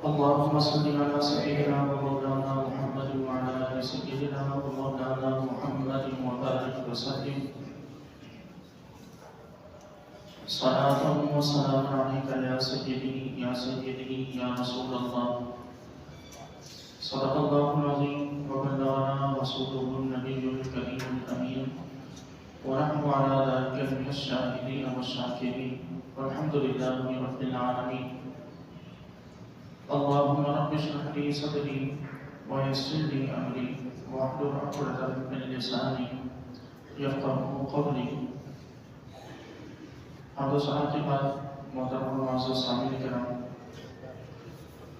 اللهم صل على سيدنا ومولانا محمد وعلى آل سيدنا ومولانا محمد وبارك وسلم صلاة وسلام عليك يا سيدي يا سيدي يا رسول الله. صدق الله العظيم وبلغنا رسوله النبي الكريم الأمين ونحن على ذلك من الشاهدين والشاكرين والحمد لله رب العالمين. اللهم رب اشرح لي صدري ويسر لي امري واحلل عقدة من لساني يفقهوا قولي. حمد و ثنا کے بعد محترم و معزز سامعین کرام،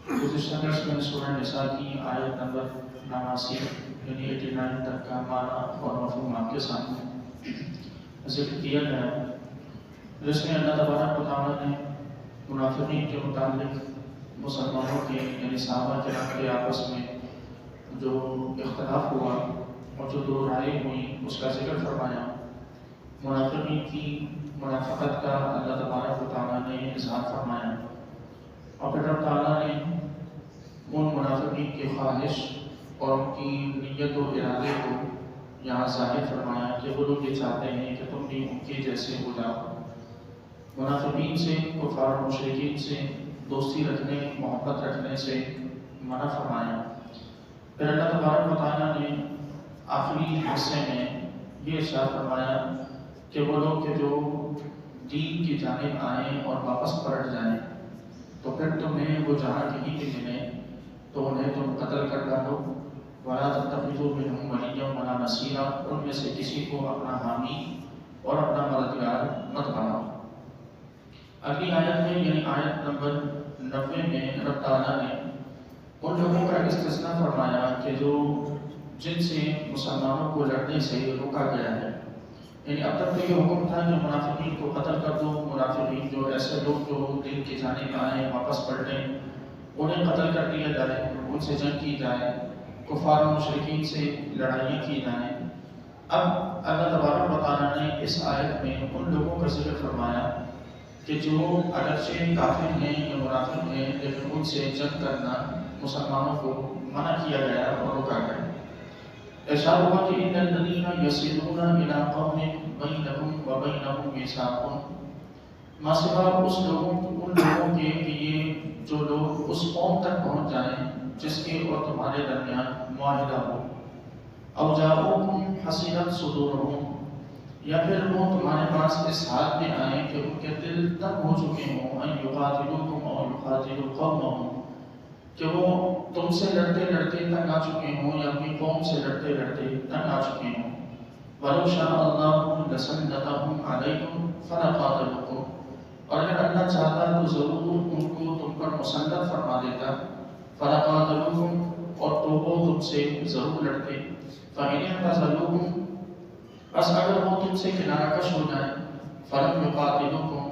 گزشتہ درس میں سورہ نساء کی آیت نمبر 89 یعنی 89 تک کا معنی اور مفہوم آپ کے سامنے ذکر کیا گیا، جس میں اللہ تبارک و تعالیٰ نے منافقین کے متعلق مسلمانوں کے یعنی صحابہ کرام کے آپس میں جو اختلاف ہوا اور جو دو رائے ہوئی اس کا ذکر فرمایا. منافقین کی منافقت کا اللہ تبارک و تعالیٰ نے اظہار فرمایا اور پھر رب تعالیٰ نے ان منافقین کی خواہش اور ان کی نیت و ارادے کو یہاں ظاہر فرمایا کہ وہ لوگ یہ چاہتے ہیں کہ تم بھی ان کے جیسے ہو جاؤ. منافقین سے، کفار و مشرکین سے دوستی رکھنے، محبت رکھنے سے منع فرمایا. پھر اللہ تبارک و تعالیٰ نے آخری حصے میں یہ ارشاد فرمایا کہ وہ لوگ کہ جو دین کی جانب آئیں اور واپس پلٹ جائیں تو پھر تمہیں وہ جہاں کہیں بھی ملیں تو انہیں تم قتل کر ڈالو. وَلَا تَتَّخِذُوا مِنْهُمْ وَلِيًّا وَلَا نَصِيرًا، ان میں سے کسی کو اپنا حامی اور اپنا مددگار مت بناؤ. اگلی آیت میں یعنی آیت نمبر 90 میں رب تعالیٰ نے ان لوگوں کا استثناء فرمایا کہ جو جن سے مسلمانوں کو لڑنے سے روکا گیا ہے. یعنی اب تک تو یہ حکم تھا کہ منافقین کو قتل کر دو، منافقین جو ایسے لوگ جو دین کی جانب آئیں واپس پلٹیں انہیں قتل کر دیا جائے، ان سے جنگ کی جائے، کفار و مشرکین سے لڑائیاں کی جائیں. اب اللہ تبارک و تعالیٰ نے اس آیت میں ان لوگوں کا ذکر فرمایا کہ جو اگرچہ کافر ہیں یا منافق ہیں لیکن ان سے جنگ کرنا مسلمانوں کو منع کیا گیا اور روکا گیا. ارشاد ہوا کہ ان الذین یصلون الی قوم بینہم وبینہم میثاق، ما سوا ان لوگوں کے کہ یہ جو لوگ اس قوم تک پہنچ جائیں جس کے اور تمہارے درمیان معاہدہ ہو. او جاؤکم حصنت صدورہم، یا پھر وہ تمہارے پاس اس حال میں آئیں کہ ان کے دل تنگ ہو چکے ہوں، ان یقاتلوکم او یقاتلوا قومہم، کہ وہ تم سے لڑتے لڑتے تنگ آ چکے ہوں یا اپنی قوم سے لڑتے لڑتے تنگ آ چکے ہوں. وَلَوْ شَاءَ اللَّهُ لَسَلَّطَهُمْ عَلَيْكُمْ فَلَقَاتَلُوكُمْ، اور اگر اللہ چاہتا تو ضرور ان کو تم پر مسلط فرما دیتا. فَلَقَاتَلُوكُمْ، اور تو وہ تم سے ضرور لڑتے. فَإِنْ اعْتَزَلُوكُمْ، بس اگر وہ تم سے کنارہ کش ہو جائیں. فَلَمْ يُقَاتِلُوكُمْ،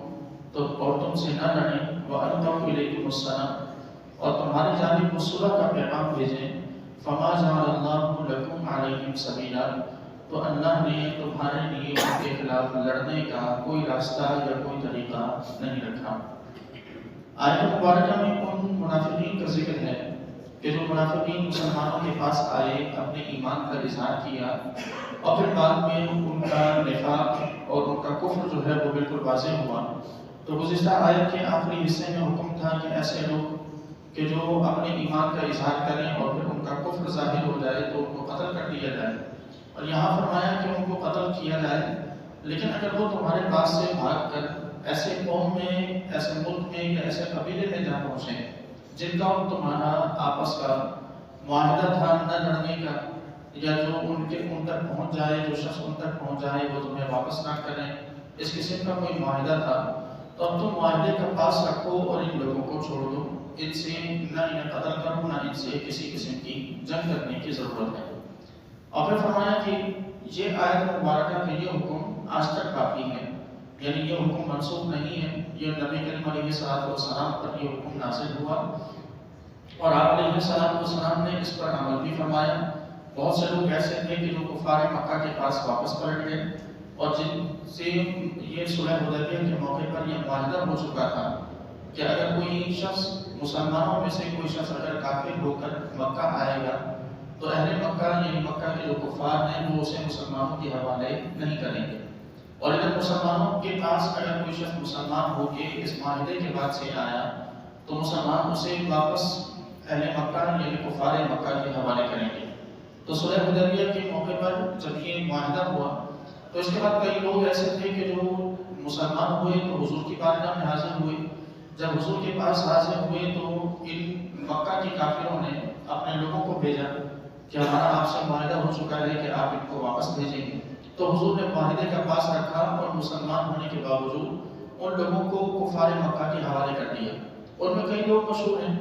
تو اور تم سے نہ لڑیں. وَأَلْقَوْا إِلَيْكُمُ السَّلَامَ، اور تمہاری جانب صلح کا پیغام بھیجیں. فَمَا جَعَلَ اللَّهُ لَكُمْ عَلَيْهِمْ سَبِيلًا، تو اللہ نے تمہارے لیے ان کے خلاف لڑنے کا کوئی راستہ یا کوئی طریقہ نہیں رکھا. آیت مبارکہ میں ان منافقین کا ذکر ہے کہ جو منافقین مسلمانوں کے پاس آئے، اپنے ایمان کا اظہار کیا اور پھر بعد میں ان کا نفاق اور ان کا کفر جو ہے وہ بالکل واضح ہوا. تو گزشتہ آیت کے آخری حصے میں حکم تھا کہ ایسے لوگ کہ جو اپنے ایمان کا اظہار کریں اور پھر ان کا کفر ظاہر ہو جائے تو ان کو قتل کر دیا جائے. اور یہاں فرمایا کہ ان کو قتل کیا جائے، لیکن اگر وہ تمہارے پاس سے بھاگ کر ایسے قوم میں، ایسے ملک میں یا ایسے قبیلے میں جا پہنچیں جن کا اور تمہارا آپس کا معاہدہ تھا نہ لڑنے کا، یا جو ان تک پہنچ جائے، جو شخص ان تک پہنچ جائے وہ تمہیں واپس نہ کریں، اس قسم کا کوئی معاہدہ تھا، تو اب تم معاہدے کا پاس رکھو اور ان لوگوں کو چھوڑ دو. ان سے نہ انہیں قتل کرو، نہ ان سے کسی قسم کی جنگ کرنے کی ضرورت ہے. اور پھر فرمایا کہ یہ آیت مبارکہ کا یہ حکم آج تک باقی ہے، یعنی یہ حکم منسوخ نہیں ہے. یہ نبی کریم علیہ السلام پر یہ حکم نازل ہوا اور آپ علیہ السلام نے اس پر عمل بھی فرمایا. بہت سے لوگ ایسے تھے کہ جو کفار مکہ کے پاس واپس پلٹ گئے اور جن سے یہ صلح حدیبیہ کے موقع پر یہ معاہدہ ہو چکا تھا کہ اگر کوئی شخص مسلمانوں میں سے کوئی شخص اگر کافر ہو کر مکہ آئے گا تو اہل مکہ یعنی مکہ کے جو کفار ہیں وہ اسے مسلمانوں کے حوالے نہیں کریں گے، اور اگر مسلمانوں کے پاس اگر کوئی شخص مسلمان ہو کے اس معاہدے کے بعد سے آیا تو مسلمان اسے واپس اہل مکہ یعنی کفار مکہ کے حوالے کریں گے۔ تو صلح حدیبیہ کے موقع پر جب یہ معاہدہ ہوا تو اس کے بعد کئی لوگ ایسے تھے کہ جو مسلمان ہوئے تو حضور کی بارگاہ میں حاضر ہوئے، جب حضور کے پاس حاضر ہوئے تو ان مکہ کے کافروں نے اپنے لوگوں کو بھیجا کہ ہمارا آپ سے معاہدہ ہو چکا ہے کہ آپ ان کو واپس بھیجیں گے۔ تو حضور نے معاہدے کا پاس رکھا اور مسلمان ہونے کے باوجود ان لوگوں کو کفار مکہ کے حوالے کر دیا۔ ان میں کئی لوگ مشہور ہیں،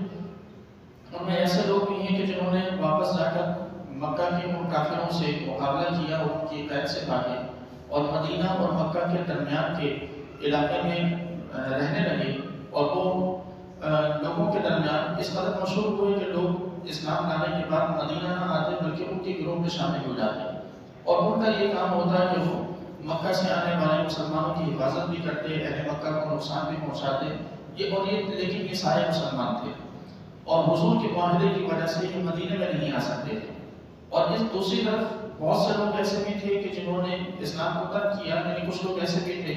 ان میں ایسے لوگ بھی ہیں کہ جنہوں نے واپس جا کر مکہ کے ان کافروں سے مقابلہ کیا اور ان کی قید سے بھاگے اور مدینہ اور مکہ کے درمیان کے علاقے میں رہنے لگے، اور وہ لوگوں کے درمیان اس قدر مشہور ہوئے کہ لوگ اسلام لانے کے بعد مدینہ نہ آتے بلکہ ان کے گروہ میں شامل ہو جاتے، اور ان کا یہ کام ہوتا ہے کہ وہ مکہ سے آنے والے مسلمانوں کی حفاظت بھی کرتے، اہل مکہ کو نقصان بھی پہنچاتے، لیکن یہ سارے مسلمان تھے اور حضور کے معاہدے کی وجہ سے یہ مدینے میں نہیں آ سکتے تھے۔ اور اس دوسری طرف بہت سے لوگ ایسے بھی تھے کہ جنہوں نے اسلام کو ترک کیا، یعنی کچھ لوگ ایسے بھی تھے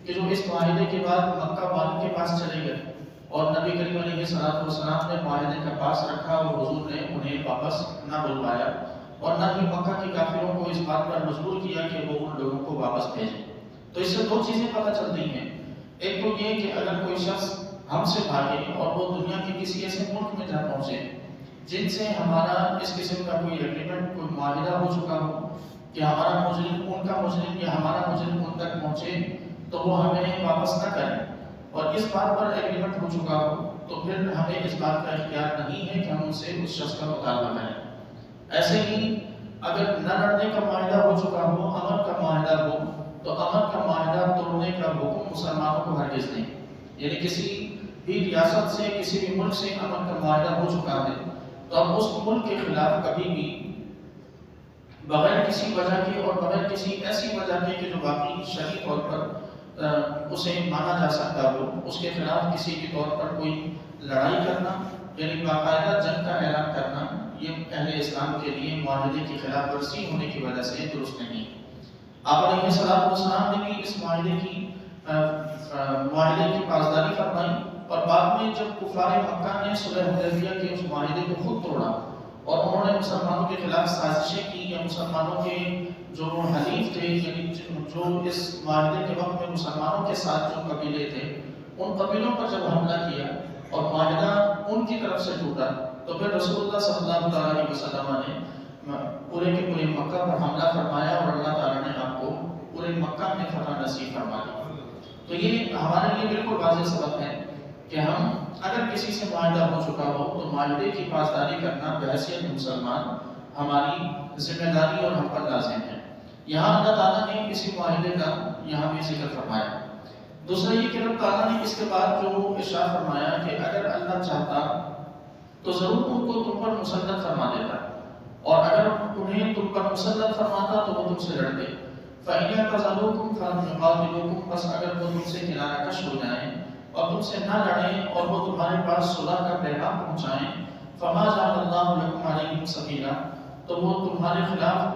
کہ جو اس معاہدے کے بعد مکہ والوں کے پاس چلے گئے اور نبی کریم علیہ السلام نے معاہدے کا پاس رکھا اور حضور نے انہیں واپس نہ بلوایا اور نہ ہی مکہ کے کافروں کو اس بات پر مجبور کیا کہ وہ ان لوگوں کو واپس بھیجیں۔ تو اس سے دو چیزیں پتہ چلتی ہیں، ایک تو یہ کہ اگر کوئی شخص ہم سے بھاگے اور وہ دنیا کے کسی ایسے ملک میں جا پہنچے جن سے ہمارا اس قسم کا کوئی ایگریمنٹ، کوئی معاہدہ ہو چکا ہو کہ ہمارا مجرم ان کا مجرم یا ہمارا مجرم ان تک پہنچے تو وہ ہمیں واپس نہ کریں، اور اس بات پر ایگریمنٹ ہو چکا ہو تو پھر ہمیں اس بات کا اختیار نہیں ہے کہ ہم ان سے اس شخص کا مطالبہ کریں۔ ایسے ہی اگر نہ لڑنے کا معاہدہ ہو چکا ہو، امن کا معاہدہ ہو، تو امن کا معاہدہ توڑنے کا حکم مسلمانوں کو ہرگز نہیں، یعنی کسی بھی ریاست سے کسی بھی ملک سے امن کا معاہدہ ہو چکا ہے تو اب اس ملک کے خلاف کبھی بھی بغیر کسی وجہ کے اور بغیر کسی ایسی وجہ کے کہ جو واقعی شرعی طور پر اسے مانا جا سکتا ہو، اس کے خلاف کسی بھی طور پر کوئی لڑائی کرنا یعنی باقاعدہ جنگ کا اعلان کرنا، یہ اہل اسلام کے لیے معاہدے کی خلاف ورزی ہونے کی وجہ سے درست نہیں۔ آپ علیہ السلام نے بھی اس معاہدے کی پاسداری فرمائی، اور بعد میں جب کفار مکہ نے صلح حدیبیہ کے اس معاہدے کو خود توڑا اور انہوں نے مسلمانوں کے خلاف سازشیں کی، یا مسلمانوں کے جو حلیف تھے یعنی جو اس معاہدے کے وقت میں مسلمانوں کے ساتھ جو قبیلے تھے ان قبیلوں پر جب حملہ کیا اور معاہدہ ان کی طرف سے ٹوٹا تو پھر رسول اللہ صلی اللہ علیہ وسلم نے پورے کے پورے مکہ پر حملہ فرمایا اور اللہ تعالیٰ نے آپ کو پورے مکہ میں فتح نصیب فرما دی۔ تو یہ ہمارے لیے بالکل واضح سبق ہے کہ ہم اگر کسی سے معاہدہ ہو چکا ہو تو معاہدے کی پاسداری کرنا بحیثیت مسلمان ہماری ذمہ داری اور ہم پر لازم ہے۔ یہاں اللہ تعالیٰ نے کسی معاہدے کا یہاں بھی ذکر فرمایا۔ دوسرا یہ کہ اللہ تعالیٰ نے اس کے بعد جو ارشاد فرمایا کہ اگر اللہ چاہتا تو ضرور ان کو تم پر مسلط فرما دیتا، اور اگر انہیں تم پر مسلط فرماتا تو وہ تم سے لڑتے۔ فَإِنْ يَعْتَزِلُوكُمْ فَلَمْ يُقَاتِلُوكُمْ، بس اگر وہ تم سے کنارہ کش ہو جائیں اور تم سے نہ لڑیں اور وہ تمہارے پاس صلح کا پیغام پہنچائیں، فَمَا جَعَلَ اللَّهُ لَكُمْ عَلَيْهِمْ سَبِيلًا، تو وہ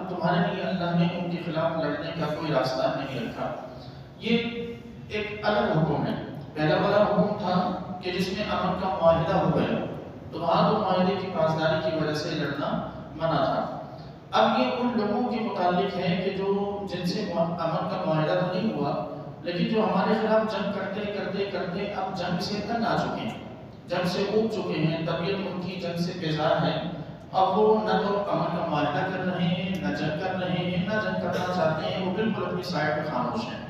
تمہارے لیے اللہ نے ان کے خلاف لڑنے کا کوئی راستہ نہیں رکھا۔ یہ ایک الگ حکم ہے۔ پہلا والا حکم تھا کہ جس میں امن کا معاہدہ ہو گیا تو وہاں تو معاہدے کی پاسداری کی وجہ سے لڑنا منع تھا۔ اب یہ ان لوگوں کے متعلق ہے کہ جن سے امن کا معاہدہ تو نہیں ہوا لیکن جو ہمارے خلاف جنگ کرتے اب جنگ سے تنگ آ چکے ہیں، جنگ سے اوب چکے ہیں، طبیعت ان کی جنگ سے بیزار ہے، اب وہ نہ تو امن کا معاہدہ کر رہے ہیں، نہ جنگ کر رہے ہیں، نہ جنگ کرنا چاہتے ہیں، وہ بالکل اپنی سائڈ پہ خاموش ہیں۔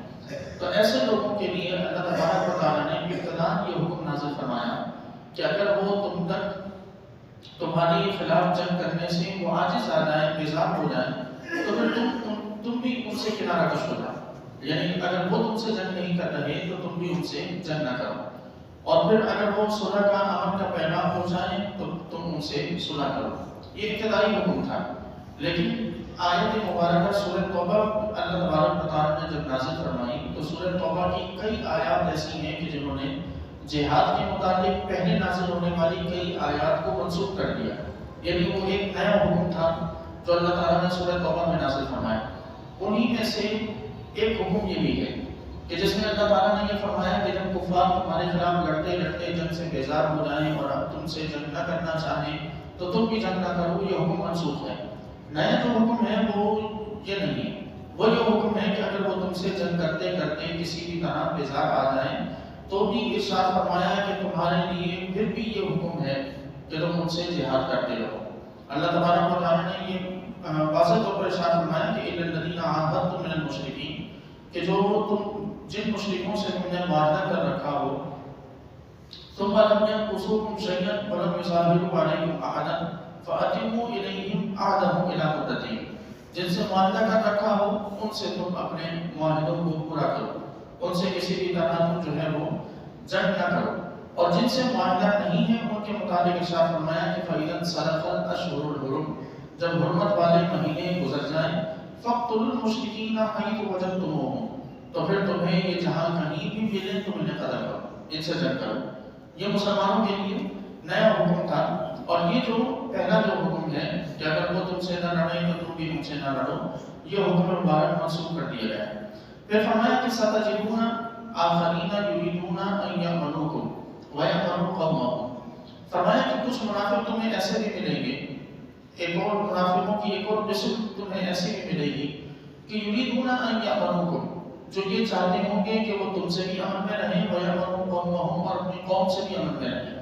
تو ایسے لوگوں کے لیے اللہ تبارک و تعالیٰ نے ابتداءً یہ حکم نازل فرمایا کہ اگر وہ تمہاری خلاف جنگ کرنے سے وہ عاجز آ جائیں، بیزار ہو جائیں، تو پھر تم بھی ان سے کنارہ کش ہو جاؤ، یعنی اگر وہ تم سے جنگ نہیں کر رہے تو تم بھی ان سے جنگ نہ کرو، اور پھر اگر وہ صلح کا امن کا پیغام پہنچائیں تو تم ان سے صلح کرو۔ یہ ابتدائی حکم تھا، لیکن آیت مبارکہ سورہ توبہ اللہ تبارک و تعالیٰ نے جب نازل فرمائی تو سورہ توبہ کی کئی آیات ایسی ہیں کہ جنہوں نے جہاد کے متعلق پہلے نازل ہونے والی کئی آیات کو منسوخ کر دیا، یعنی وہ ایک نیا حکم تھا جو اللہ تعالیٰ نے سورہ توبہ میں نازل فرمایا۔ انہی میں سے ایک حکم یہ بھی ہے کہ جس میں اللہ تعالیٰ نے یہ فرمایا کہ جب کفار تمہارے خلاف لڑتے لڑتے جنگ سے بیزار ہو جائیں اور اب تم سے جنگ نہ کرنا چاہیں تو تم بھی جنگ نہ کرو، یہ حکم منسوخ ہے۔ نیا جو حکم ہے وہ یہ نہیں ہے، وہ یہ حکم ہے کہ اگر وہ تم سے جنگ کرتے کرتے کسی بھی طرح بیزار آ جائیں تو بھی ارشاد فرمایا کہ تمہارے لیے پھر بھی یہ حکم ہے کہ تم ان سے جہاد کرتے رہو۔ اللہ تبارک و تعالیٰ نے یہ واضح طور پر ارشاد فرمایا کہ اِلَّا الَّذِينَ عَاهَدتُّم مِّنَ الْمُشْرِكِينَ کہ جو تم جن مشرکوں سے تم نے معاہدہ کر رکھا ہو، ثُمَّ لَمْ يَنقُصُوكُمْ شَيْئًا وَلَمْ يُظَاهِرُوا عَلَيْكُمْ أَحَدًا فَأَتِمُّوا إِلَيْهِمْ عَهْدَهُمْ إِلَىٰ مُدَّتِهِمْ جن سے معاہدہ کر رکھا ہو ان سے تم اپنے معاہدوں کو پورا کرو، ان سے کسی بھی طرح تم جو ہے وہ جنگ نہ کرو، اور جن سے معاہدہ نہیں ہے ان کے مطابق ارشاد فرمایا کہ فَإِذَا انسَلَخَ الْأَشْهُرُ الْحُرُمُ جب حرمت والے مہینے گزر جائیں فَاقْتُلُوا الْمُشْرِكِينَ حَيْثُ وَجَدتُّمُوهُمْ تو پھر تمہیں یہ جہاں کہیں بھی ملے تم انہیں قتل کرو، ان سے جنگ کرو۔ یہ مسلمانوں کے لیے نیا حکم تھا، اور یہ جو پہلا جو حکم ہے کہ اگر وہ تم سے نہ لڑیں تو تم بھی ان سے نہ لڑو، یہ حکم مبارک منسوخ کر دیا گیا ہے۔ پھر فرمایا کہ سَتَجِدُونَ آخَرِينَ يُرِيدُونَ أَن يَأْمَنُوكُمْ وَيَأْمَنُوا قَوْمَهُمْ فرمایا کہ کچھ منافق تمہیں ایسے بھی ملیں گے، ایک اور منافقوں کی ایک اور قسم تمہیں ایسی بھی ملے گی کہ یریدون ان یامنوکم جو یہ چاہتے ہوں گے کہ وہ تم سے بھی امن میں رہیں ویامنوا قومہم اور اپنی قوم سے بھی امن میں رہیں۔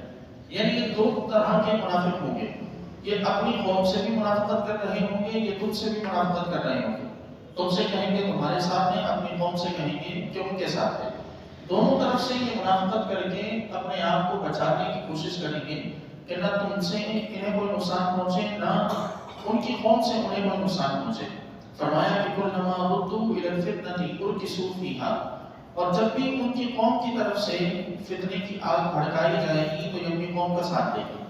یعنی یہ دو طرح کے منافق ہوں گے، یہ اپنی قوم سے بھی منافقت کر رہے ہوں گے، یہ تم سے بھی منافقت کر رہے ہوں گے، تم سے کہیں گے تمہارے ساتھ ہیں، اپنی قوم سے کہیں گے کہ ان کے ساتھ ہیں۔ دونوں طرف سے یہ منافقت کر کے اپنے آپ کو بچانے کی کوشش کریں گے کہ نہ تم سے انہیں کوئی نقصان پہنچے نہ ان کی قوم سے انہیں کوئی نقصان پہنچے۔ فرمایا کہ کلما ردوا الی الفتنة ارکسوا فیہا اور جب بھی ان کی قوم کی طرف سے فتنے کی آگ بھڑکائی جائے گی تو یہ اپنی قوم کا ساتھ دے گی۔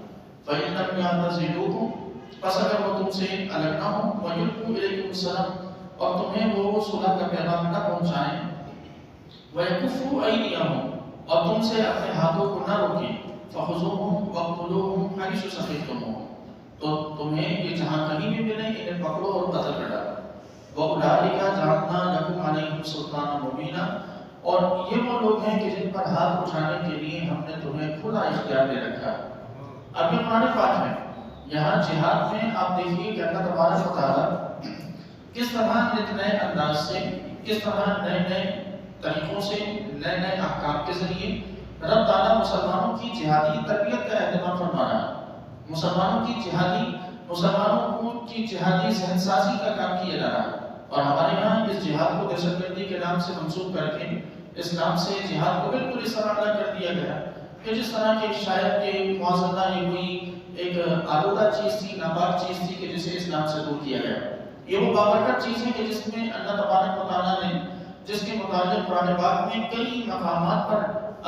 فإن لم يعتزلوكم پس اگر وہ تم سے الگ نہ ہوں ویلقوا الیکم السلام اور تمہیں وہ صلح کا پیغام نہ پہنچائیں وَيَكُفُّوا أَيْدِيَهُمْ اور تم سے اپنے ہاتھوں کو نہ روکیں فَخُذُوهُمْ وَاقْتُلُوهُمْ حَيْثُ ثَقِفْتُمُوهُمْ تو تمہیں یہ جہاں کہیں بھی ملیں انہیں پکڑو اور قتل کر ڈالو۔ وَأُولَٰئِكَ جَعَلْنَا لَكُمْ عَلَيْهِمْ سُلْطَانًا مُبِينًا اور یہ وہ لوگ ہیں کہ جن پر ہاتھ اٹھانے کے لیے ہم نے تمہیں کھلا اختیار دے رکھا ہے۔ اب یہ قرآن پاک ہے، یہاں جہاد میں آپ دیکھیے کہ اللہ تبارک و تعالیٰ کس طرح نئے انداز سے، کس طرح نئے نئے طریقوں سے، نئے نئے احکام کے ذریعے رب تعالیٰ مسلمانوں کی جہادی تربیت کا اہتمام فرما رہا ہے، مسلمانوں کی جہادی ذہن سازی کا کام کیا جا رہا ہے۔ اور ہمارے یہاں اس جہاد کو دہشت گردی کے نام سے منسوخ کر کے اسلام سے جہاد کو بالکل اس طرح الگ کر دیا گیا کہ جس طرح کے شاید کہ معذرہ یہ کوئی ایک آلودہ چیز تھی، ناپاک چیز تھی کہ جسے اسلام سے دور کیا گیا۔ یہ وہ بابرکت چیز ہے کہ جس میں اللہ تبارک و تعالیٰ نے جس کے متعلق قرآن پاک میں کئی مقامات پر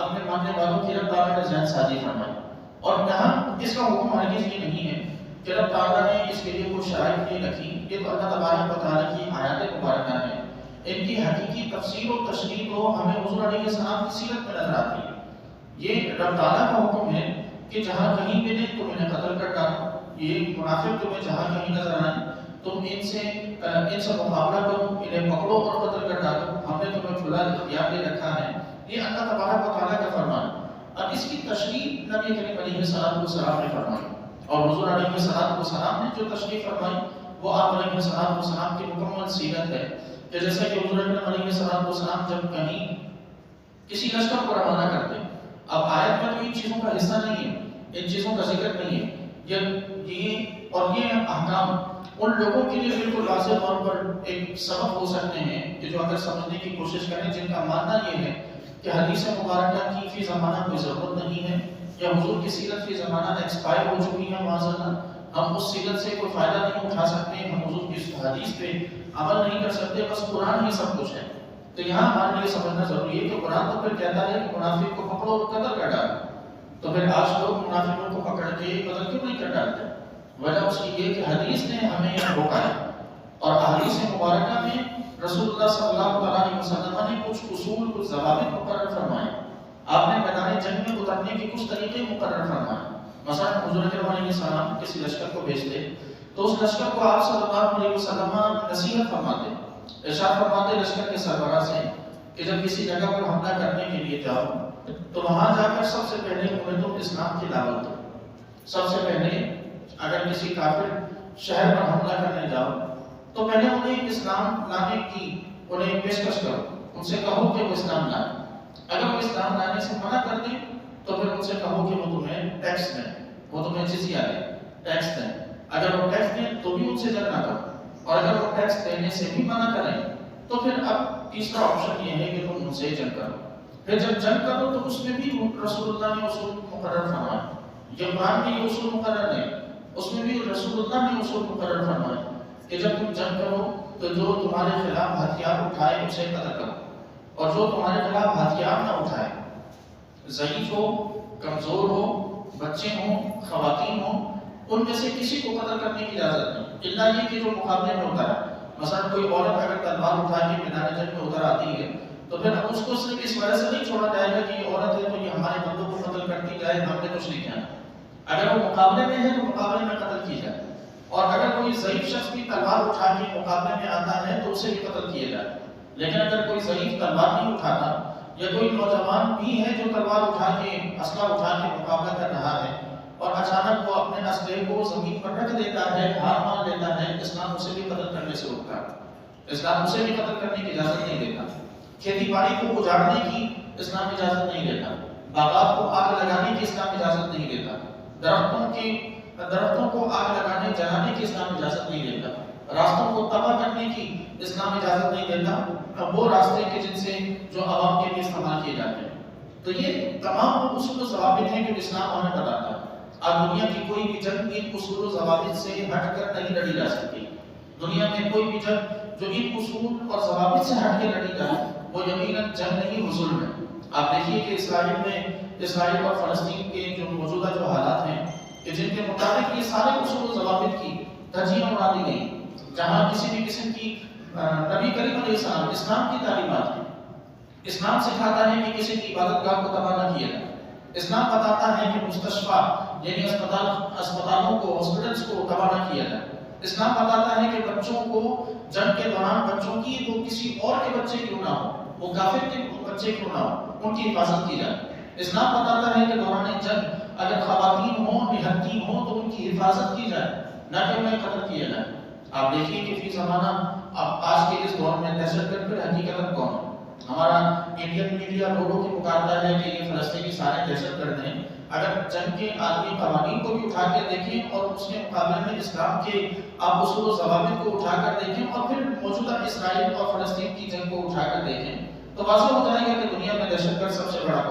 اپنے ماننے والوں کی رب تعالیٰ نے ذہن سازی فرمائی، اور یہاں اس کا حکم ہرگز یہ نہیں ہے کہ رب تعالیٰ نے اس کے لیے کوئی شرائط نہیں رکھی۔ یہ تو اللہ تبارک و تعالیٰ کی آیات مبارکہ ہیں، ان کی حقیقی تفسیر و تشریح تو ہمیں حضور علیہ السلام کی سیرت میں نظر آتی ہے۔ یہ رب تعالیٰ کا حکم ہے کہ جہاں کہیں ملے تم انہیں قتل کر ڈالو، یہ منافق تمہیں جہاں کہیں نظر آئیں تم ان سے مقابلہ کرو، انہیں پکڑو اور قتل کر ڈالو، ہم نے تمہیں کھلا اختیار دے رکھا ہے۔ یہ اللہ تبارک و تعالیٰ کا فرمان۔ اب اس کی تشریح نبی کریم علیہ السلام نے فرمائی، اور حضور علیہ السلام نے جو تشریح فرمائی وہ آپ علیہ السلام کی مکمل سیرت ہے کہ جیسا کہ حضور علیہ السلام جب کہیں کسی لشکر کو روانہ کرتے، اب آیت میں تو ان چیزوں کا حصہ نہیں ہے، ان چیزوں کا ذکر نہیں ہے، یہ احکام ان لوگوں کے لیے بالکل واضح طور پر ایک سبق ہو سکتے ہیں کہ جو اگر سمجھنے کی کوشش کریں، جن کا ماننا یہ ہے کہ حدیث مبارکہ کی فی زمانہ کوئی ضرورت نہیں ہے، یا حضور کی سیرت فی زمانہ ایکسپائر ہو چکی ہے، معاذاللہ ہم اس سیرت سے کوئی فائدہ نہیں اٹھا سکتے، ہم حضور کی حدیث پہ عمل نہیں کر سکتے، بس قرآن ہی سب کچھ ہے۔ تو یہاں ہمارے لیے سمجھنا ضروری ہے کہ قرآن تو پھر کہتا ہے کہ منافق کو پکڑو اور قتل کر ڈالو، تو پھر آج لوگ منافقوں کو پکڑ کے قتل کیوں نہیں کر ڈالتے؟ وجہ اس کی یہ کہ حدیث نے ہمیں یہاں روکا ہے، اور احادیث مبارکہ میں رسول اللہ صلی اللہ علیہ وسلم نے کچھ اصول، کچھ ضوابط مقرر فرمائے آپ نے میدان جنگ میں اترنے کے کچھ طریقے مقرر فرمائے. مثلا حضور اکرم علیہ السلام کسی لشکر کو بھیجتے تو اس لشکر کو آپ صلی اللہ علیہ وسلم نصیحت فرماتے، ارشاد فرماتے لشکر کے سربراہ سے کہ جب کسی جگہ پر حملہ کرنے کے لیے جاؤ تو وہاں جا کر سب سے پہلے انہیں تم اسلام کی دعوت دو. سب سے پہلے اگر کسی کافر شہر پر حملہ کرنے جاؤ تو پہلے انہیں اسلام لانے کی انہیں پیشکش کرو، ان سے کہو کہ وہ اسلام لائیں. اگر وہ اسلام لانے سے منع کر دیں تو پھر ان سے کہو کہ وہ تمہیں ٹیکس دیں، وہ تمہیں جزیہ دیں، ٹیکس دیں. اگر وہ ٹیکس دیں تو بھی ان سے جنگ نہ کرو، اور اگر وہ ٹیکس دینے سے بھی منع کریں تو پھر اب تیسرا آپشن یہ ہے کہ تم ان سے جنگ کرو. پھر جب جنگ کرو تو اس میں بھی رسول اللہ نے اصول مقرر فرمائے. یہ قرآن میں یہ اصول مقرر ہے، اس میں بھی رسول اللہ نے اصول مقرر فرمائے کہ جب تم جنگ کرو تو جو تمہارے خلاف ہتھیار اٹھائے اسے قتل کرو، اور جو تمہارے خلاف ہتھیار نہ اٹھائے، ضعیف ہو، کمزور ہو، بچے ہوں، خواتین ہوں، ان میں سے کسی کو قتل کرنے کی اجازت نہیں، الا یہ کہ جو مقابلے میں اترا. مثلا کوئی عورت اگر تلوار اٹھا کے میدان جنگ میں اتر آتی ہے تو پھر اب اس کو صرف اس وجہ سے نہیں چھوڑا جائے گا کہ یہ عورت ہے تو یہ ہمارے بندوں کو قتل کرتی جائے، ہم نے کچھ نہیں کیا. اگر وہ مقابلے میں ہے تو مقابلے میں قتل کی جائے، اور اگر کوئی ضعیف شخص بھی تلوار اٹھا کے مقابلے میں آتا ہے تو اسے بھی قتل کیا جائے. لیکن اگر کوئی ضعیف تلوار نہیں اٹھاتا، یا کوئی نوجوان بھی ہے جو تلوار اٹھا کے اسلحہ اٹھا کے مقابلہ کر رہا ہے اور اچانک وہ اپنے اسلحے کو زمین پر رکھ دیتا ہے، ہار مان لیتا ہے، اسلام اسے بھی قتل کرنے سے روکتا ہے. اسلام اسے بھی قتل کرنے کی اجازت نہیں دیتا. کھیتی باڑی کو اجاڑنے کی اسلام اجازت نہیں دیتا، باغات کو آگ لگانے کی اسلام اجازت نہیں دیتا، درختوں کو آگ لگانے جلانے کی اسلام اجازت نہیں دیتا، راستوں کو تباہ کرنے کی اسلام اجازت نہیں دیتا، وہ راستے کے جن سے جو عوام کے لیے استعمال کیے جاتے ہیں. تو یہ تمام اصول و ضوابط ہیں کہ اسلام ہمیں بتاتا ہے. آج دنیا کی کوئی بھی جنگ ان اصول و ضوابط سے ہٹ کر نہیں لڑی جا سکتی. دنیا میں کوئی بھی جنگ جو ان اصول اور ضوابط سے ہٹ کے لڑی جائے وہ یقیناً جنگ نہیں، وہ ظلم ہے. آپ دیکھیے کہ اسرائیل اور فلسطین کے جو موجودہ جو حالات ہیں کہ جن کے مطابق یہ سارے اصول و ضوابط کی ترجیح اڑا دی گئی، جہاں کسی بھی قسم کی نبی کریم علیہ السلام اسلام کی تعلیمات ہیں. اسلام سکھاتا ہے کہ کسی کی عبادت گاہ کو تباہ نہ کیا جائے. اسلام بتاتا ہے کہ مستشفیٰ یعنی اسپتالوں کو، ہاسپٹلس کو تباہ نہ کیا جائے. اسلام بتاتا ہے کہ بچوں کو جنگ کے دوران بچوں کی، وہ کسی اور کے بچے کیوں نہ ہو، وہ کافر کے بچے کیوں نہ ہو، ان کی حفاظت کی جائے. اسلام بتاتا ہے کہ دوران جنگ اگر خواتین ہوں، نہتی ہوں تو ان کی حفاظت کی جائے، نہ کہ انہیں قتل کیا جائے. آپ دیکھیے کہ فی زمانہ اب آج کے اس دور میں دہشت گرد پر حقیقت کون ہے؟ ہمارا انڈین میڈیا لوگوں کی پکارتا ہے کہ یہ فلسطینی سارے دہشت گرد ہیں. اگر جنگ کے عالمی قوانین کو بھی اٹھا کے دیکھیں اور اس کے مقابلے میں اسلام کے آپ اصول و ضوابط کو اٹھا کر دیکھیں اور پھر موجودہ اسرائیل اور فلسطین کی جنگ کو اٹھا کر دیکھیں تو واضح ہو جائے گا کہ دنیا میں دہشت گرد سب سے بڑا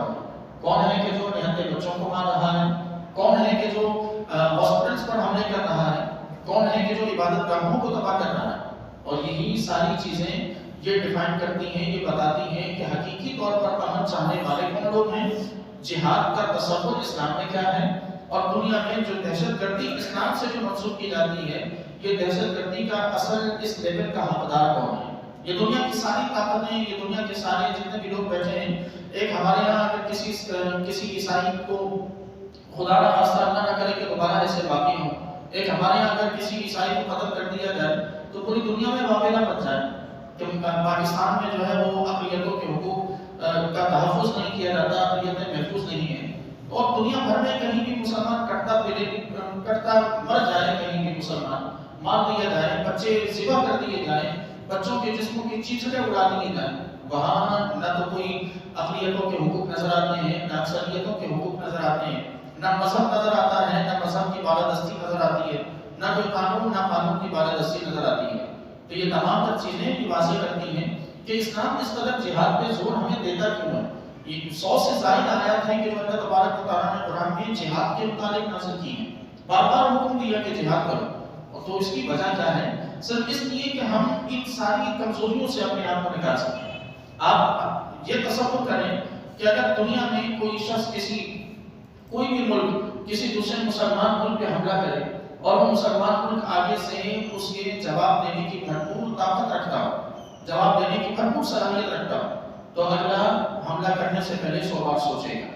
کون ہے کہ جو نہتے بچوں کو مار رہا ہے، کون ہے کہ جو ہاسپٹلس پر حملے کر رہا ہے، کون ہے کہ جو عبادت گاہوں کو تباہ کر رہا ہے. اور یہی ساری چیزیں یہ ڈیفائن کرتی ہیں، یہ بتاتی ہیں کہ حقیقی طور پر امن چاہنے والے کون لوگ ہیں، جہاد کا تصور اسلام میں کیا ہے، اور دنیا میں جو دہشت گردی اسلام سے جو منسوخ کی جاتی ہے یہ دہشت گردی کا اصل اس لیول کا حقدار کون ہے. یہ دنیا کی ساری طاقتیں، یہ دنیا کے سارے جتنے بھی لوگ بیٹھے ہیں، ایک ہمارے یہاں اگر کسی عیسائی کو خدا نہ خواستہ اللہ نہ کرے کہ دوبارہ ایسے واقع ہوں، ایک ہمارے یہاں اگر کسی عیسائی کو قتل کر دیا جائے تو پوری دنیا میں واقعہ بن جائے کہ پاکستان میں جو ہے وہ اقلیتوں کے حقوق کا تحفظ نہیں کیا جاتا، اقلیتیں محفوظ نہیں ہیں، اور دنیا بھر میں کہیں بھی مسلمان کٹتا مر جائے، کہیں بھی مسلمان مار دیا جائے، بچے ذبح کر دیے جائیں، بچوں کے جسموں کی چیچڑیں اڑا دی جائیں، وہاں نہ تو کوئی اقلیتوں کے حقوق نظر آتے ہیں، نہ اکثریتوں کے حقوق نظر آتے ہیں، نہ مذہب نظر آتا ہے، نہ مذہب کی بالادستی نظر آتی ہے، نہ کوئی قانون کی بالادستی نظر آتی ہے. تو یہ تمام تر چیزیں بھی واضح کرتی ہیں کہ اسلام اس قدر جہاد پہ زور ہمیں دیتا کیوں ہے. یہ 100 سے زائد آیات ہیں کہ جو اللہ تبارک و تعالیٰ نے قرآن میں جہاد کے متعلق نازل کی ہیں، بار بار حکم دیا کہ جہاد کرو. اور تو اس کی وجہ کیا ہے؟ صرف اس لیے کہ ہم ان ساری کمزوریوں سے اپنے آپ کو نکال سکیں. آپ یہ تصور کریں کہ اگر دنیا میں کوئی شخص کوئی بھی ملک کسی دوسرے مسلمان ملک پہ حملہ کرے اور وہ مسلمان ملک آگے سے اس کے جواب دینے کی بھرپور طاقت رکھتا ہو، جواب دینے کی بھرپور صلاحیت رکھتا ہو، تو اگلا حملہ کرنے سے پہلے 100 بار سوچے گا.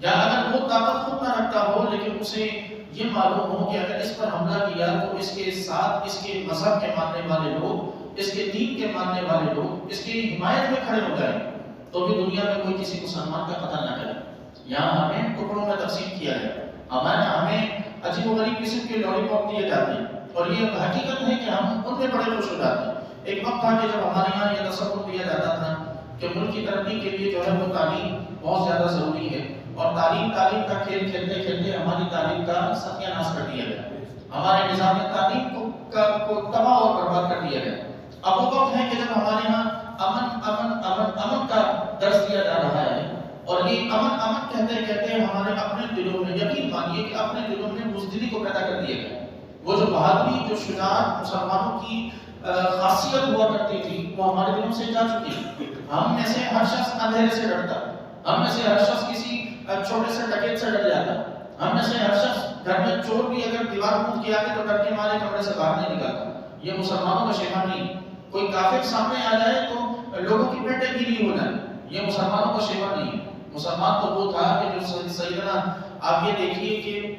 یا اگر وہ طاقت خود نہ رکھتا ہو لیکن اسے یہ معلوم ہو کہ اگر اس پر حملہ کیا تو اس کے ساتھ اس کے مذہب کے ماننے والے لوگ، اس کے دین کے ماننے والے لوگ اس کی حمایت میں کھڑے ہو جائیں تو بھی دنیا میں کوئی کسی مسلمان کا قتل نہ کرے. یہاں ہمیں ٹکڑوں میں تقسیم کیا ہے، ہمیں عجیب و غریب قسم کے لولی پاپ دیے جاتے ہیں اور یہ حقیقت ہے کہ ہم ان میں بڑے خوش ہو جاتے ہیں. ایک وقت تھا کہ جب ہمارے یہاں یہ تصور دیا جاتا تھا کہ ملک کی ترقی کے لیے جو ہے وہ تعلیم بہت زیادہ ضروری ہے، اور تعلیم کا کھیل کھیلتے کھیلتے ہماری تعلیم کا ستیہ ناش کر دیا گیا، ہمارے نظام تعلیم کو تباہ اور برباد کر دیا گیا. اب وہ وقت ہے کہ جب ہمارے یہاں امن کا درس دیا جا رہا ہے، اور یہ امن کہتے کہتے ہمارے اپنے دلوں میں، یقین مانیے کہ اپنے دلوں میں بزدلی کو پیدا کر دیا گیا. وہ جو بہادری، جو شجاعت مسلمانوں کی خاصیت ہوا کرتی تھی وہ ہمارے دلوں سے جا چکی ہے. ہم میں سے ہر شخص اندھیرے سے ڈرتا، ہم میں سے ہر شخص کسی چھوٹے سے ڈکیت سے ڈر جاتا، ہم میں سے ہر شخص گھر میں چور بھی اگر دیوار کود کے آتے تو ڈر کے مارے کمرے سے باہر نہیں نکلتا. یہ مسلمانوں کا شیوا نہیں. کوئی کافر سامنے آ جائے تو لوگوں کی پیٹیں گیلی ہو جائیں، یہ مسلمانوں کا شیوا نہیں. مسلمان تو وہ تھا کہ جو سیدنا، آپ یہ دیکھیے کہ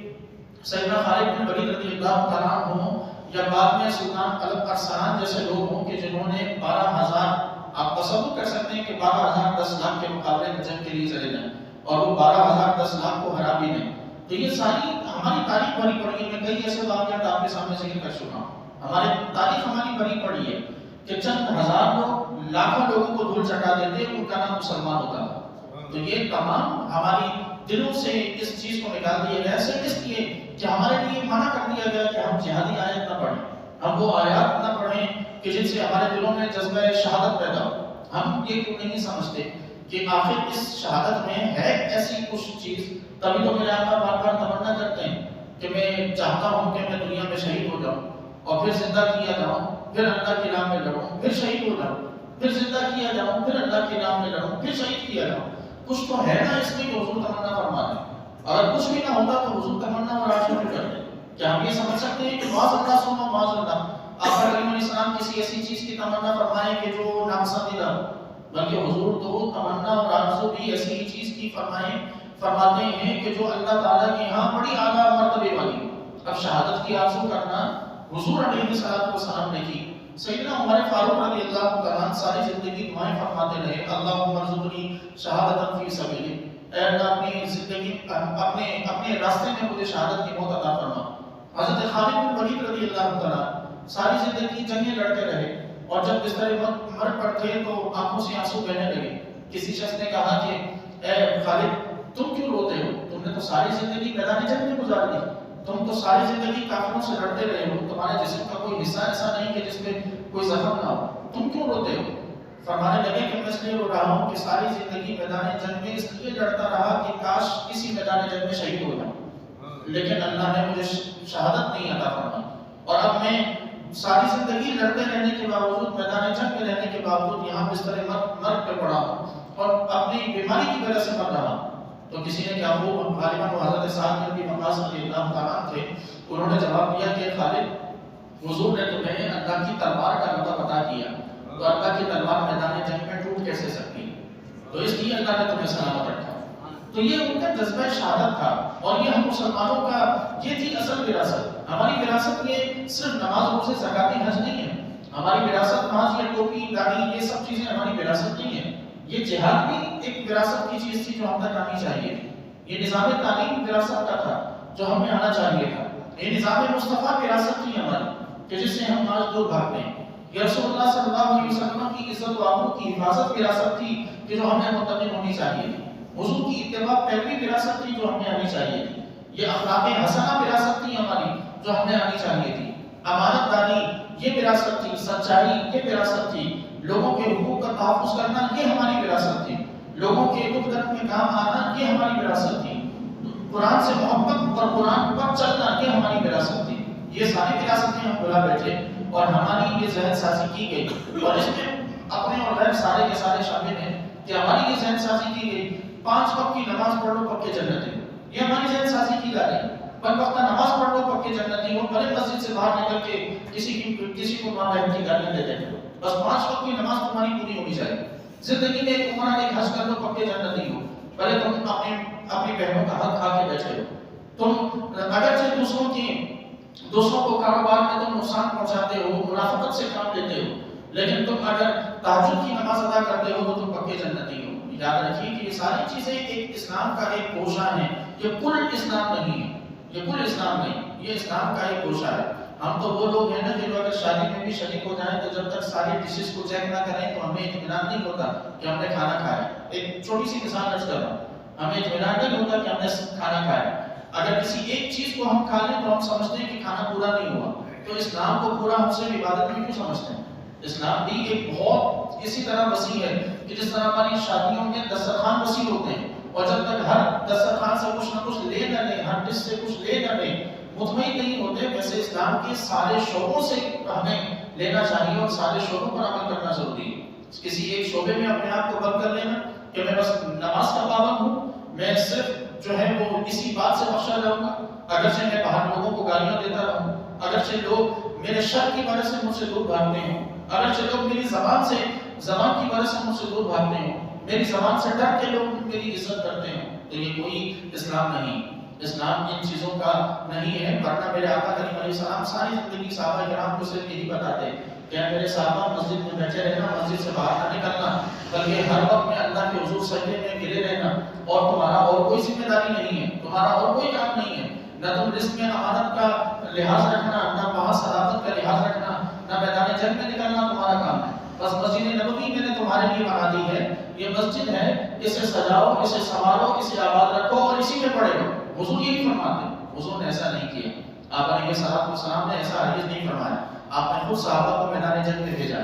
سیدنا خالد بن ولید رضی اللہ تعالیٰ عنہ یا بعد میں سلطان قلب ارسلان جیسے لوگ ہوں کہ جنہوں نے 12,000، آپ تصور کر سکتے ہیں کہ 12,000 10 لاکھ کے مقابلے میں جنگ کے لیے چلے جائیں اور وہ 12,000 10 لاکھ کو ہرا بھی دیں. تو یہ ساری ہماری تاریخ بھری پڑی ہے. میں کئی ایسے واقعات آپ کے سامنے ذکر کر چکا ہوں. ہماری تاریخ ہماری بھری پڑی ہے کہ چند ہزار لوگ لاکھوں لوگوں کو دھول چٹا دیتے، ان کا نام مسلمان ہوتا تھا. تو یہ تمام ہماری دلوں سے اس چیز کو نکال دیا گیا، صرف اس لیے کہ ہمارے لیے منع کر دیا گیا کہ ہم جہادی آیت نہ پڑھیں، ہم وہ آیات نہ پڑھیں کہ جن سے ہمارے دلوں میں جذبہ شہادت پیدا ہو. ہم یہ کیوں نہیں سمجھتے کہ آخر اس شہادت میں ہے ایسی کچھ چیز؟ تبھی تو میرے آقا بار بار تمنا کرتے ہیں کہ میں چاہتا ہوں کہ میں دنیا میں شہید ہو جاؤں اور پھر زندہ کیا جاؤں، پھر اللہ کے نام میں لڑوں، پھر شہید ہو جاؤں، پھر زندہ کیا جاؤں، پھر اللہ کے نام میں لڑوں، پھر شہید کیا جاؤں. کچھ تو ہے نا اس میں کہ حضور تمنا فرما دیں. اگر کچھ بھی نہ ہوتا تو حضور تمنا اور آج کیوں کر دیں؟ کیا ہم یہ سمجھ سکتے ہیں کہ معاذ اللہ سنو معاذ اللہ آقا علیہ السلام کسی ایسی چیز کی تمنا فرمائیں کہ جو ناپسندیدہ ہو؟ بلکہ حضور تو تمنا اور آرزو بھی ایسی چیز کی فرماتے ہیں کہ جو اللہ تعالیٰ کے یہاں بڑی اعلیٰ مرتبے والی. اب شہادت کی آرزو کرنا حضور علیہ السلام نے کی. سیدنا عمر فاروق رضی اللہ عنہ ساری زندگی دعائیں فرماتے رہے، اللہم ارزقنی شہادۃ فی سبیلک، اے اللہ اپنی زندگی اپنے راستے میں مجھے شہادت کی موت عطا فرما. حضرت خالد بن ولید رضی اللہ عنہ ساری زندگی جنگیں لڑتے رہے اور جب بستر مرگ پر تھے تو آنکھوں سے آنسو بہنے لگے. کسی شخص نے کہا کہ اے خالد تم کیوں روتے ہو؟ تم نے تو ساری زندگی میدان جنگ میں گزار دی، تم تو ساری زندگی کافروں سے لڑتے رہے ہو، تمہارے جسم کا کوئی حصہ ایسا نہیں کہ جس میں کوئی زخم نہ ہو، تم کیوں روتے ہو؟ فرمانے لگے کہ میں اس لیے رو رہا ہوں کہ ساری زندگی میدان جنگ میں اس لیے لڑتا رہا کہ کاش کسی میدان جنگ میں شہید ہو جاؤں، لیکن اللہ نے مجھے شہادت نہیں عطا فرمائی. اور اب میں ساری زندگی لڑتے رہنے کے باوجود، میدان جنگ میں رہنے کے باوجود یہاں بستر مرگ پہ پڑا ہوں اور اپنی بیماری کی وجہ سے مر رہا ہوں. تو کسی نے کیا، وہ غالباً حضرت سعد بن وقاص رضی اللہ تعالیٰ تھے، انہوں نے جواب دیا کہ خالد حضور نے تمہیں اللہ کی تلوار کا مطلب عطا کیا، تو اللہ کی تلوار میدان جنگ میں ٹوٹ کیسے سکتی؟ تو اس لیے اللہ نے تمہیں سلامت رکھا. تو یہ ان کا جذبہ شہادت تھا اور یہ ہم مسلمانوں کا یہ تھی اصل وراثت. ہماری وراثت یہ صرف نماز روزے زکات حج نہیں ہے. ہماری وراثت نماز یا ٹوپی داڑھی یہ سب چیزیں ہماری وراثت نہیں ہے. یہ جہاد بھی ایک وراثت کی چیز تھی جو ہم تک آنی چاہیے تھی. یہ نظام تعلیم وراثت کا تھا جو ہمیں آنا چاہیے تھا. یہ نظام مصطفیٰ وراثت تھی ہماری کہ جس سے ہم آج دور بھاگتے ہیں. یہ رسول اللہ صلی اللہ علیہ وسلم کی عزت و آبرو کی حفاظت وراثت تھی کہ جو ہمیں منتقل ہونی چاہیے تھی. حضور کی اتباع پیروی وراثت تھی جو ہمیں آنی چاہیے تھی. یہ اخلاق حسنہ وراثت تھی ہماری جو ہمیں آنی چاہیے تھی. امانت داری یہ وراثت تھی. سچائی یہ وراثت تھی. لوگوں کے حقوق کا تحفظ کرنا یہ ہماری وراثت تھی. لوگوں کے دکھ درد میں کام آنا یہ ہماری وراثت تھی. قرآن سے محبت اور قرآن پر چلنا یہ ہماری وراثت تھی. یہ ساری وراثتیں ہم بھلا بیٹھے اور ہماری یہ ذہن سازی کی گئی اور اس میں اپنے اور غیر سارے کے سارے شامل ہیں کہ ہماری یہ ذہن سازی کی گئی 5 وقت کی نماز پڑھ لو پکے جنتی. یہ ہماری ذہن سازی کی جا رہی. 5 وقت نماز پڑھ لو پکے جنتی ہو، بھلے مسجد سے باہر نکل کے کسی کو ماں بہن کی گالیاں دے دیں، بس 5 وقت کی نماز تمہاری پوری ہونی چاہیے. زندگی میں ایک عمرہ ایک حج کر لو پکے جنتی ہو، بھلے تم اپنی بہنوں کا حق کھا کے بیٹھے ہو، تم اگرچہ دوسروں کو کاروبار میں تم نقصان پہنچاتے ہو، منافقت سے کام لیتے ہو، لیکن تم اگر تہجد کی نماز ادا کرتے ہو تو تم پکے جنتی ہو۔ یاد رکھیے کہ یہ ساری چیزیں ایک اسلام کا ایک گوشہ ہے، یہ کل اسلام نہیں ہے، یہ کل اسلام نہیں، یہ اسلام کا ایک گوشہ ہے۔ ہم تو وہ لوگ ہیں نا جو اگر شادی میں بھی شریک ہو جائیں تو جب تک ساری ڈشز کو چیک نہ کریں تو ہمیں اطمینان نہیں ہوتا کہ ہم نے کھانا کھایا۔ ایک چھوٹی سی مثال عرض کر رہا ہوں، ہمیں اطمینان نہیں ہوتا کہ ہم نے کھانا کھایا۔ اگر کسی ایک چیز کو ہم کھا لیں تو ہم سمجھتے ہیں کہ کھانا پورا نہیں ہوا، تو اسلام کو پورا ہم سے عبادت میں کیوں سمجھتے ہیں؟ اسلام بھی ایک بہت اسی طرح وسیع ہے کہ جس طرح ہماری شادیوں میں دسترخوان وسیع ہوتے ہیں، اور جب تک ہر دسترخوان سے کچھ نہ کچھ لے نہ لیں، ہر ڈش سے کچھ لے نہ لیں، مطمئن نہیں ہوتے، ویسے اسلام کے سارے شعبوں سے ہمیں لینا چاہیے اور سارے شعبوں پر عمل کرنا ضروری ہے۔ کسی ایک شعبے میں اپنے آپ کو بند کر لینا کہ میں بس نماز کا پابند ہوں، میں صرف جو ہے وہ اسی بات سے بخشا جاؤں گا، اگرچہ میں باہر لوگوں کو گالیاں دیتا رہوں، اگرچہ لوگ میرے شر کی وجہ سے مجھ سے دور بھاگتے ہوں، اگرچہ لوگ میری زبان کی وجہ سے مجھ سے دور بھاگتے ہوں، میری زبان سے ڈر کے لوگ میری عزت کرتے ہیں، تو یہ کوئی اسلام نہیں۔ اسلام ان چیزوں کا نہیں ہے، ورنہ میرے آقا کریم علیہ السلام ساری زندگی صحابہ کرام کو صرف یہی بتاتے کہ میرے صحابہ مسجد میں بیٹھے رہنا، مسجد سے باہر نہ نکلنا، بلکہ ہر وقت میں اللہ کے حضور سجدے میں گرے رہنا، اور تمہارا اور کوئی ذمہ داری نہیں ہے، تمہارا اور کوئی کام نہیں ہے، نہ تم رزق میں امانت کا لحاظ رکھنا، نہ وہاں صداقت کا لحاظ رکھنا، نہ میدان جنگ میں نکلنا تمہارا کام ہے۔ بس مسجد نبوی میں نے تمہارے لیے بنا دی ہے، یہ مسجد ہے، اسے سجاؤ، اسے سنوارو، اسے آباد رکھو اور اسی میں پڑھے رہو۔ حضور یہی فرماتے ہیں، حضور نے ایسا نہیں کیا، آپ علیہ السلام نے ایسا ہرگز نہیں فرمایا۔ آپ نے خود صحابہ کو میدان جنگ میں بھیجا،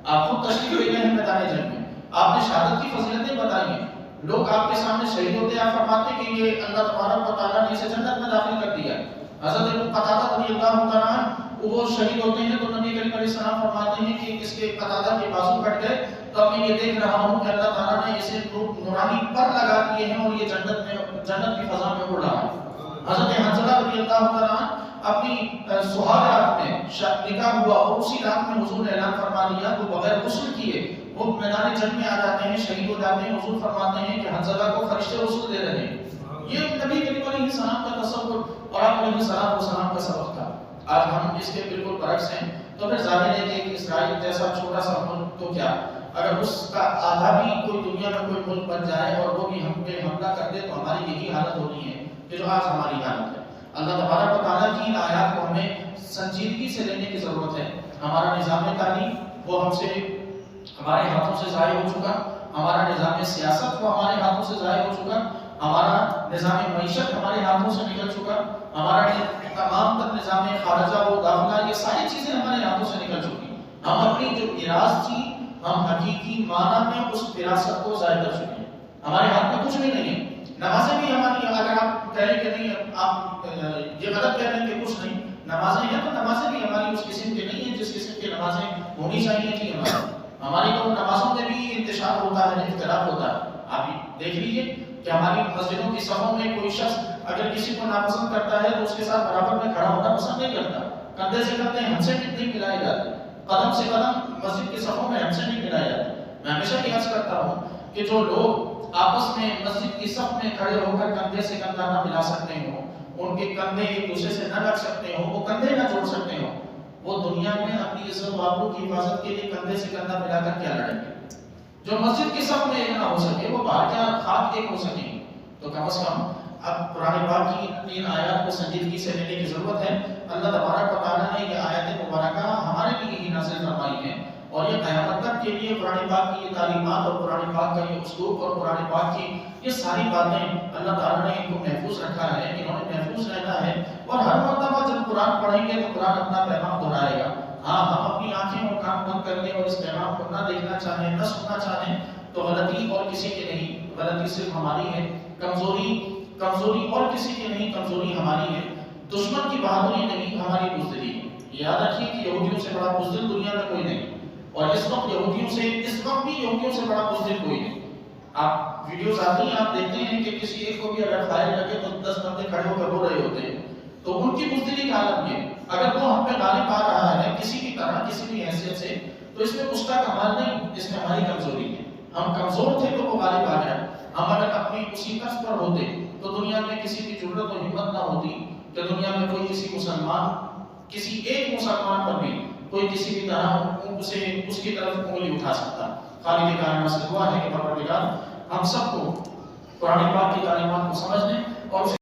آپ خود تشریف لے گئے ہیں میدان جنگ میں، آپ نے شہادت کی فضیلتیں بتائی ہیں، لوگ آپ کے سامنے شہید ہوتے ہیں، آپ فرماتے ہیں کہ یہ اللہ تبارک و تعالیٰ نے اسے جنت میں داخل کر دیا۔ حضرت ابو قتادہ رضی اللہ تعالیٰ عنہ وہ شہید ہوتے ہیں تو نبی کریم علیہ السلام فرماتے ہیں کہ اس کے قتادہ کے بازو کٹ گئے، تو اب میں یہ دیکھ رہا ہوں کہ اللہ تعالیٰ نے اسے نورانی پر لگا دیے ہیں اور یہ جنت کی فضا میں اڑ رہا ہے۔ حضرت حنظلہ رضی اللہ تعالیٰ عنہ اپنی سہاگ رات میں نکاح ہوا اور اسی رات میں حضور نے اعلان فرما دیا، وہ بغیر غسل کیے وہ میدان جنگ میں آ جاتے ہیں، شہید ہو جاتے ہیں۔ حضور فرماتے ہیں کہ حنظلہ کو فرشتے غسل دے رہے ہیں۔ یہ نبی کریم علیہ السلام کا تصور اور آپ علیہ السلام کا سبق تھا۔ آج ہم اس کے بالکل برعکس ہیں، تو پھر ظاہر ہے کہ اسرائیل جیسا چھوٹا سا ملک تو کیا، اگر اس کا آدھا بھی کوئی دنیا میں کوئی ملک بن جائے اور وہ بھی ہم پہ حملہ کر دے تو ہماری یہی حالت ہونی ہے کہ جو آج ہماری حالت ہے۔ اللہ تبارک و تعالیٰ کی ان آیات کو ہمیں سنجیدگی سے لینے کی ضرورت ہے۔ ہمارا نظام تعلیم وہ ہم سے ہمارے ہاتھوں سے ضائع ہو چکا، ہمارا نظام سیاست وہ ہمارے ہاتھوں سے ضائع ہو چکا، ہمارا نظام معیشت ہمارے ہاتھوں سے نکل چکا، ہمارا تمام تر نظام خارجہ و داخلہ، یہ ساری چیزیں ہمارے ہاتھوں سے نکل چکی۔ ہم اپنی جو میراث تھی، ہم حقیقی معنی میں اس وراثت کو ضائع کر چکے ہیں، ہمارے ہاتھ میں کچھ بھی نہیں ہے۔ نمازیں بھی ہماری، اگر آپ کہیں کہ نہیں آپ یہ غلط کہہ رہے ہیں کہ کچھ نہیں، نمازیں ہیں تو نمازیں بھی ہماری اس قسم کی نہیں ہیں جس قسم کی نمازیں ہونی چاہیے تھی ہماری تو نمازوں میں بھی انتشار ہوتا ہے، اختلاف ہوتا ہے۔ آپ دیکھ لیجئے کہ ہماری مسجدوں کی صفوں میں کوئی شخص اگر کسی کو ناپسند کرتا ہے تو اس کے ساتھ برابر میں کھڑا ہونا پسند نہیں کرتا، کندھے سے کندھے ہم سے نہیں ملائے جاتے، قدم سے قدم مسجد کی صفوں میں ہم سے نہیں ملائے جاتے۔ میں ہمیشہ یہ عرض کرتا ہوں کہ جو لوگ آپس میں مسجد کی صف میں کھڑے ہو کر کندھے سے کندھا نہ ملا سکتے ہوں، ان کے کندھے ایک دوسرے سے نہ لگ سکتے ہوں، وہ کندھے نہ جوڑ سکتے ہوں، وہ دنیا میں اپنی عزت و آبرو کی حفاظت کے لیے کندھے سے کندھا ملا کر کیا لڑیں گے؟ جو مسجد کی صف میں ایک نہ ہو سکے وہ باہر کیا خاک ایک ہو سکیں؟ تو کم از کم اب قرآن پاک کی ان آیات کو سنجیدگی سے لینے کی ضرورت ہے۔ اللہ تبارک و تعالیٰ نے یہ آیات مبارکہ ہمارے لیے ہی نازل فرمائی ہیں، اور یہ قیامت تک کے لیے قرآن پاک کی یہ تعلیمات اور قرآن پاک کا یہ اسلوب اور قرآن پاک کی یہ ساری باتیں اللہ تعالیٰ نے ان کو محفوظ رکھا ہے، انہوں نے محفوظ رہنا ہے، اور ہر مرتبہ جب قرآن پڑھیں گے تو قرآن اپنا پیغام دہرائے گا۔ ہاں، ہم اپنی آنکھیں اور کان بند کر لیں اور اس پیغام کو نہ دیکھنا چاہیں، نہ سننا چاہیں تو غلطی اور کسی کی نہیں، غلطی صرف ہماری ہے، کمزوری اور کسی کی نہیں، کمزوری ہماری ہے، دشمن کی بہادری نہیں، ہماری بزدلی ہے۔ یاد رکھیے کہ یہودیوں سے بڑا بزدل دنیا میں کوئی نہیں، اور اس وقت بھی یہودیوں سے بڑا بزدل کوئی نہیں۔ آپ ویڈیوز آتی ہیں، آپ دیکھتے ہیں کہ کسی ایک کو بھی اگر فائر لگے تو 10 بندے کھڑے ہو کر رو رہے ہوتے ہیں، تو ان کی بزدلی کا عالم یہ، اگر وہ ہم پہ غالب آ رہا ہے کسی بھی طرح کسی بھی حیثیت سے، تو اس میں اس کا کمال نہیں، اس میں ہماری کمزوری ہے۔ ہم کمزور تھے تو وہ غالب آ گیا. ہم اگر اپنی اسی طرز پر ہوتے تو دنیا میں کسی کی ضرورت و ہمت نہ ہوتی کہ دنیا میں کوئی کسی ایک مسلمان پر بھی کوئی کسی بھی طرح اس کی طرف انگلی اٹھا سکتا. خالق کائنات سے دعا ہے کہ پروردگار ہم سب کو قرآن پاک کی تعلیمات کو سمجھنے اور